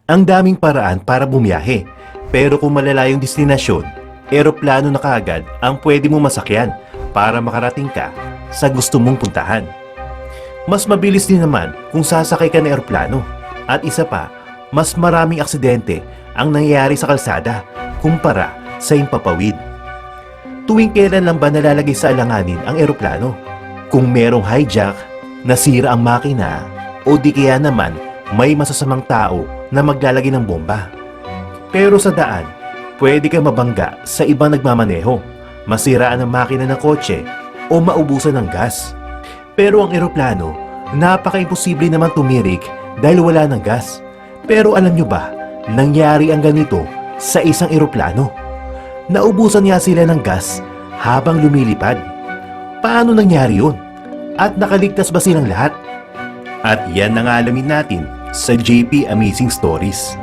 Ang daming paraan para bumiyahe, pero kung malalayong destinasyon, eroplano na kaagad ang pwede mo masakyan para makarating ka sa gusto mong puntahan. Mas mabilis din naman kung sasakay ka ng eroplano. At isa pa, mas maraming aksidente ang nangyayari sa kalsada kumpara sa himpapawid. Tuwing kailan lang ba nalalagay sa alanganin ang eroplano? Kung merong hijack, nasira ang makina, o di kaya naman may masasamang tao na maglalagay ng bomba. Pero sa daan, pwede kang mabangga sa ibang nagmamaneho, masiraan ang makina ng kotse, o maubusan ng gas. Pero ang eroplano, napaka-imposible naman tumirik dahil wala ng gas. Pero alam nyo ba, nangyari ang ganito sa isang eroplano. Naubusan nga sila ng gas habang lumilipad. Paano nangyari yun? At nakaligtas ba silang lahat? At yan ang alamin natin sa JP Amazing Stories.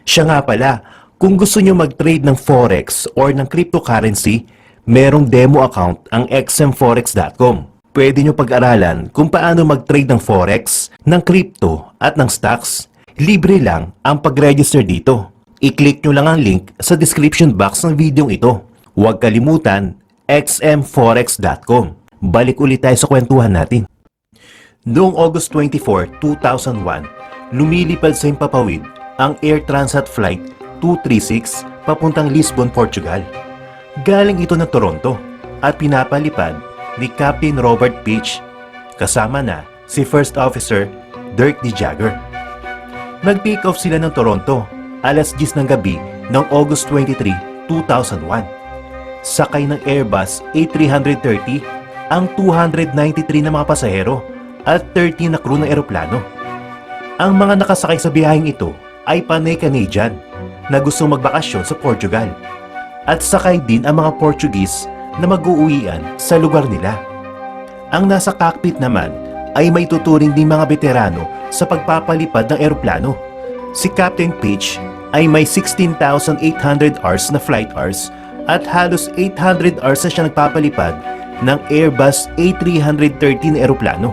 Siya nga pala, kung gusto nyo mag-trade ng Forex or ng cryptocurrency, merong demo account ang xmforex.com. Pwede nyo pag-aralan kung paano mag-trade ng Forex, ng crypto at ng stocks. Libre lang ang pag-register dito. I-click nyo lang ang link sa description box ng video ito. Huwag kalimutan, xmforex.com. Balik ulit tayo sa kwentuhan natin. Noong August 24, 2001, lumilipad sa himpapawid ang Air Transat Flight 236 papuntang Lisbon, Portugal. Galing ito ng Toronto at pinapalipad ni Captain Robert Peach kasama na si First Officer Dirk de Jager. Nag-take off sila ng Toronto alas 10 ng gabi noong August 23, 2001. Sakay ng Airbus A330 ang 293 na mga pasahero at 13 na crew ng eroplano. Ang mga nakasakay sa biyaheng ito ay panay Canadian na gusto magbakasyon sa Portugal. At sakay din ang mga Portuguese na mag-uuwian sa lugar nila. Ang nasa cockpit naman ay may tuturing din mga veterano sa pagpapalipad ng eroplano. Si Captain Peach ay may 16,800 hours na flight hours at halos 800 hours na siya nagpapalipad ng Airbus A330 na eroplano.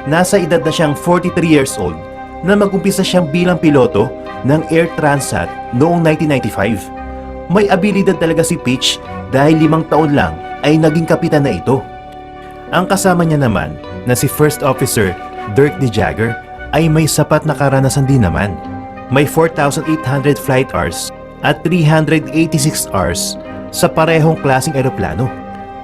Nasa edad na siyang 43 years old na mag-umpisa siyang bilang piloto ng Air Transat noong 1995. May abilidad talaga si Peach dahil 5 taon lang ay naging kapitan na ito. Ang kasama niya naman na si First Officer Dirk de Jager ay may sapat na karanasan din naman. May 4,800 flight hours at 386 hours sa parehong klaseng eroplano.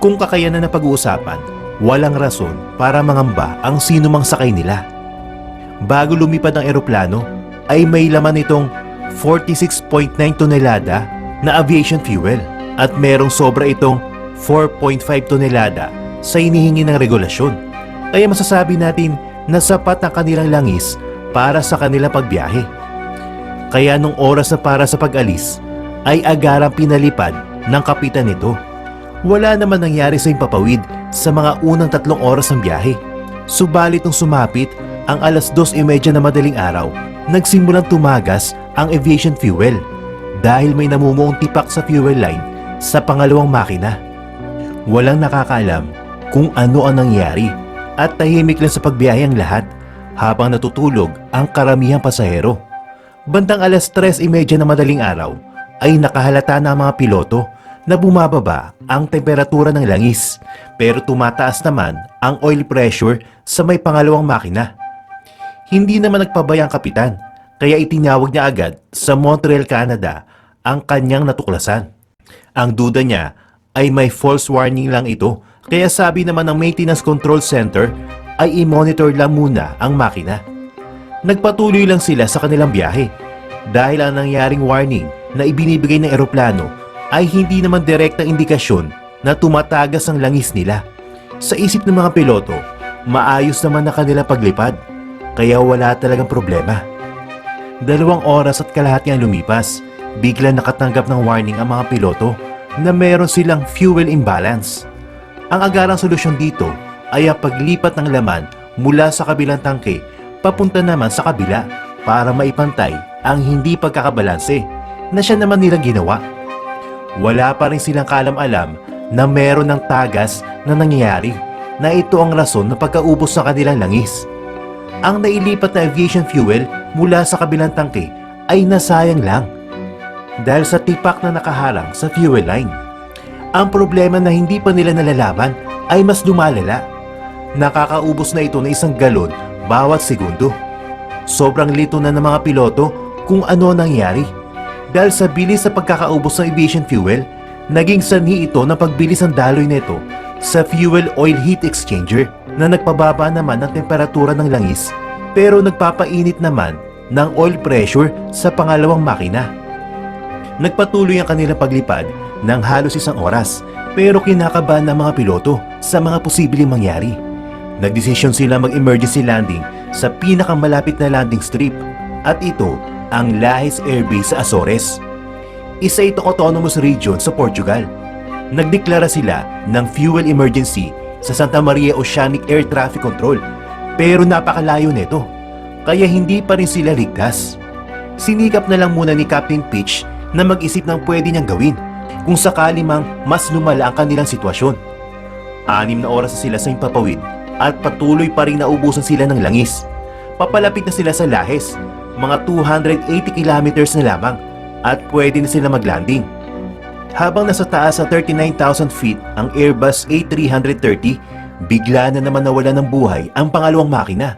Kung kakayanan na pag-uusapan, walang rason para mangamba ang sino mang sakay nila. Bago lumipad ang eroplano, ay may laman itong 46.9 tonelada na aviation fuel at merong sobra itong 4.5 tonelada sa hinihingi ng regulasyon. Kaya masasabi natin na sapat ang kanilang langis para sa kanilang pagbiyahe. Kaya nung oras na para sa pag-alis, ay agarang pinalipad ng kapitan nito. Wala naman nangyari sa himpapawid sa mga unang 3 oras ng biyahe. Subalit nung sumapit ang alas 2:30 na madaling araw, nagsimulang tumagas ang aviation fuel dahil may namumuong tipak sa fuel line sa pangalawang makina. Walang nakakaalam kung ano ang nangyari at tahimik lang sa pagbiyahe ang lahat habang natutulog ang karamihang pasahero. Bandang alas 3:30 na madaling araw ay nakahalata na ang mga piloto na bumababa ang temperatura ng langis pero tumataas naman ang oil pressure sa may pangalawang makina. Hindi naman nagpabaya ang kapitan, kaya itinawag niya agad sa Montreal, Canada ang kanyang natuklasan. Ang duda niya ay may false warning lang ito, kaya sabi naman ng Maintenance Control Center ay i-monitor lang muna ang makina. Nagpatuloy lang sila sa kanilang biyahe dahil ang nangyaring warning na ibinibigay ng eroplano ay hindi naman direktang indikasyon na tumatagas ang langis nila. Sa isip ng mga piloto, maayos naman na kanilang paglipad. Kaya wala talagang problema. 2 oras at kalahati ang lumipas, biglang nakatanggap ng warning ang mga piloto na meron silang fuel imbalance. Ang agarang solusyon dito ay ang paglipat ng laman mula sa kabilang tangke papunta naman sa kabila para maipantay ang hindi pagkakabalanse na siya naman nilang ginawa. Wala pa rin silang kaalam-alam na meron ng tagas na nangyayari na ito ang rason ng pagkaubos ng kanilang langis. Ang nailipat na aviation fuel mula sa kabilang tangke ay nasayang lang dahil sa tipak na nakaharang sa fuel line. Ang problema na hindi pa nila nalalaman ay mas lumalala. Nakakaubos na ito ng 1 galon bawat segundo. Sobrang lito na ng mga piloto kung ano nangyari. Dahil sa bilis sa pagkakaubos ng aviation fuel, naging sanhi ito ng pagbilis ng daloy nito sa fuel oil heat exchanger na nagpababa naman ng temperatura ng langis pero nagpapainit naman ng oil pressure sa pangalawang makina. Nagpatuloy ang kanilang paglipad ng halos 1 oras pero kinakabahan ng mga piloto sa mga posibleng mangyari. Nagdesisyon sila mag-emergency landing sa pinakamalapit na landing strip at ito ang Lajes Air Base sa Azores. Isa itong autonomous region sa Portugal. Nagdeklara sila ng fuel emergency sa Santa Maria Oceanic Air Traffic Control pero napakalayo nito kaya hindi pa rin sila ligtas. Sinikap na lang muna ni Captain Pitch na mag-isip ng pwede niyang gawin kung sakali mang mas lumala ang kanilang sitwasyon. 6 na oras na sila sa himpapawid at patuloy pa rin naubusan sila ng langis. Papalapit na sila sa Lajes, mga 280 kilometers na lamang at pwede na sila maglanding. Habang nasa taas sa 39,000 feet ang Airbus A330, bigla na naman nawala ng buhay ang pangalawang makina.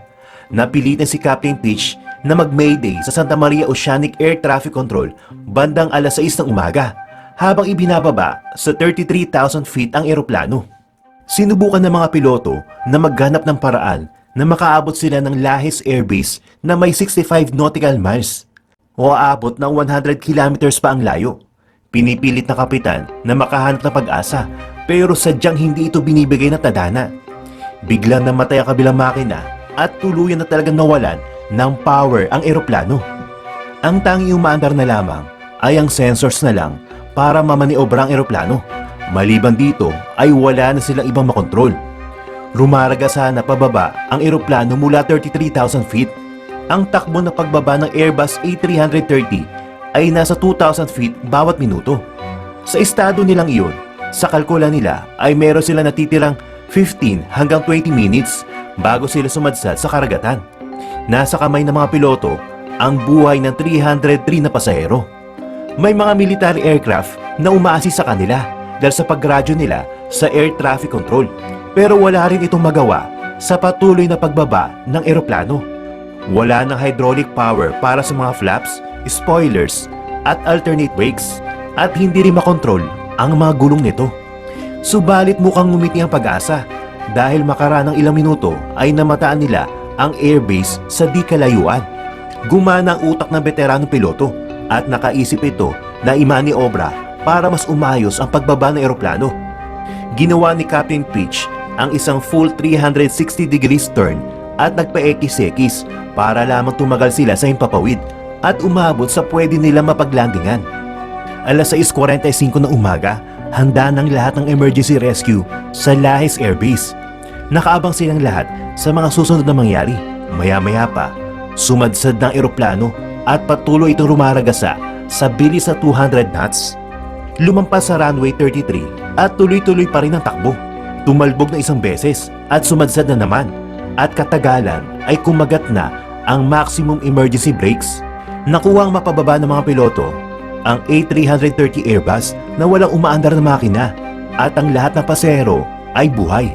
Napilitan si Captain Pitch na mag-mayday sa Santa Maria Oceanic Air Traffic Control bandang alas 6 ng umaga habang ibinababa sa 33,000 feet ang eroplano. Sinubukan ng mga piloto na maghanap ng paraan na makaabot sila ng Lajes Air Base na may 65 nautical miles o aabot ng 100 kilometers pa ang layo. Pinipilit na kapitan na makahanap ng pag-asa pero sadyang hindi ito binibigay ng tadhana. Biglang namatay ang kabilang makina at tuluyan na talagang nawalan ng power ang eroplano. Ang tanging umaandar na lamang ay ang sensors na lang para mamaniobra ang eroplano. Maliban dito ay wala na silang ibang makontrol. Rumaraga na pababa ang eroplano mula 33,000 feet. Ang takbo na pagbaba ng Airbus A330 ay nasa 2,000 feet bawat minuto. Sa estado nilang iyon, sa kalkula nila ay meron sila natitirang 15 hanggang 20 minutes bago sila sumadsad sa karagatan. Nasa kamay ng mga piloto ang buhay ng 303 na pasahero. May mga military aircraft na umaasi sa kanila dahil sa pagradyo nila sa air traffic control. Pero wala rin itong magawa sa patuloy na pagbaba ng eroplano. Wala ng hydraulic power para sa mga flaps, spoilers at alternate brakes at hindi rin makontrol ang mga gulong nito. Subalit mukhang ngumiti ang pag-asa dahil makaraan ng ilang minuto ay namataan nila ang airbase sa di kalayuan. Gumana ang utak ng veteranong piloto at nakaisip ito na imaniobra para mas umayos ang pagbaba ng eroplano. Ginawa ni Captain Pitch ang isang full 360 degrees turn at nagpa-ekis-ekis para lamang tumagal sila sa himpapawid at umabot sa pwede nila mapaglandingan. Alas 6:45 ng umaga, handa ng lahat ng emergency rescue sa Lajes Air Base. Nakaabang silang lahat sa mga susunod na mangyari. Maya-maya pa, sumadsad ng eroplano at patuloy itong rumaragasa sa bilis na 200 knots. Lumampas sa runway 33 at tuloy-tuloy pa rin ang takbo. Tumalbog na isang beses at sumadsad na naman at katagalan ay kumagat na ang maximum emergency brakes. Nakuha ang mapababa ng mga piloto ang A330 Airbus na walang umaandar na makina at ang lahat ng pasahero ay buhay.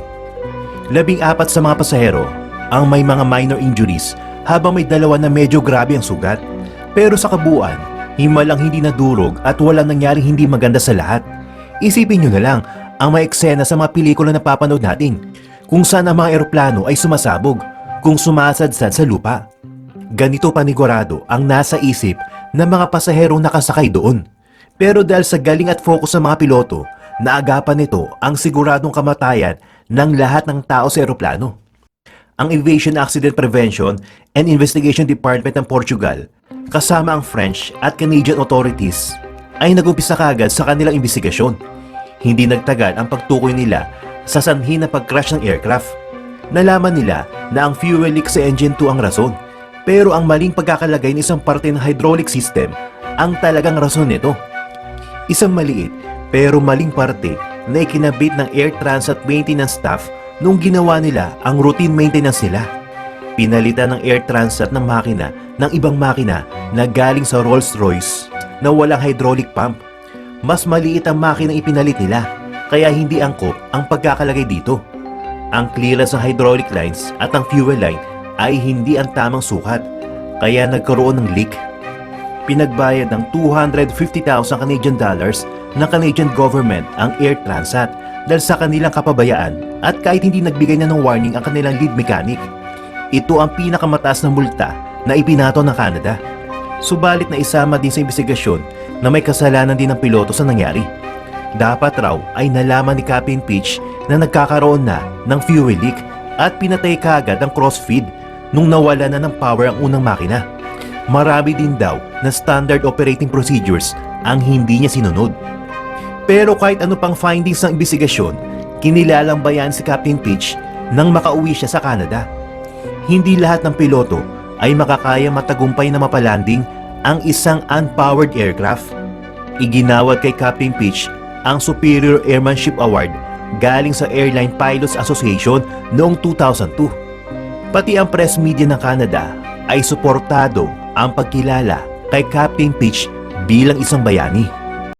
14 sa mga pasahero ang may mga minor injuries habang may 2 na medyo grabe ang sugat. Pero sa kabuuan, himalang hindi nadurog at walang nangyaring hindi maganda sa lahat. Isipin nyo na lang ang mga eksena sa mga pelikula na papanood natin kung saan ang mga eroplano ay sumasabog kung sumasadsad sa lupa. Ganito panigurado ang nasa isip ng mga pasaherong nakasakay doon. Pero dahil sa galing at focus ng mga piloto, naagapan nito ang siguradong kamatayan ng lahat ng tao sa eroplano. Ang Aviation Accident Prevention and Investigation Department ng Portugal, kasama ang French at Canadian authorities, ay nag-umpisa kagad sa kanilang investigasyon. Hindi nagtagal ang pagtukoy nila sa sanhi ng pag-crash ng aircraft. Nalaman nila na ang fuel leak sa engine 2 ang rason. Pero ang maling pagkakalagay ng isang parte ng hydraulic system ang talagang rason nito. Isang maliit pero maling parte na ikinabit ng Air Transat maintenance staff nung ginawa nila ang routine maintenance nila. Pinalitan ng Air Transat ng makina ng ibang makina na galing sa Rolls-Royce na walang hydraulic pump. Mas maliit ang makina ipinalit nila kaya hindi angkop ang pagkakalagay dito. Ang clearance ng hydraulic lines at ang fuel line ay hindi ang tamang sukat kaya nagkaroon ng leak. Pinagbayad ng 250,000 Canadian dollars ng Canadian government ang Air Transat dahil sa kanilang kapabayaan at kahit hindi nagbigay na ng warning ang kanilang lead mechanic. Ito ang pinakamataas na multa na ipinato ng Canada. Subalit na isama din sa investigasyon na may kasalanan din ng piloto sa nangyari. Dapat raw ay nalaman ni Captain Peach na nagkakaroon na ng fuel leak at pinatay kaagad ang crossfeed nung nawala na ng power ang unang makina. Marami din daw na standard operating procedures ang hindi niya sinunod. Pero kahit ano pang findings ng investigasyon, kinilalang bayan si Captain Peach nang makauwi siya sa Canada. Hindi lahat ng piloto ay makakaya matagumpay na mapalanding ang isang unpowered aircraft. Iginawad kay Captain Peach ang Superior Airmanship Award galing sa Airline Pilots Association noong 2002. Pati ang press media ng Canada ay suportado ang pagkilala kay Captain Peach bilang isang bayani.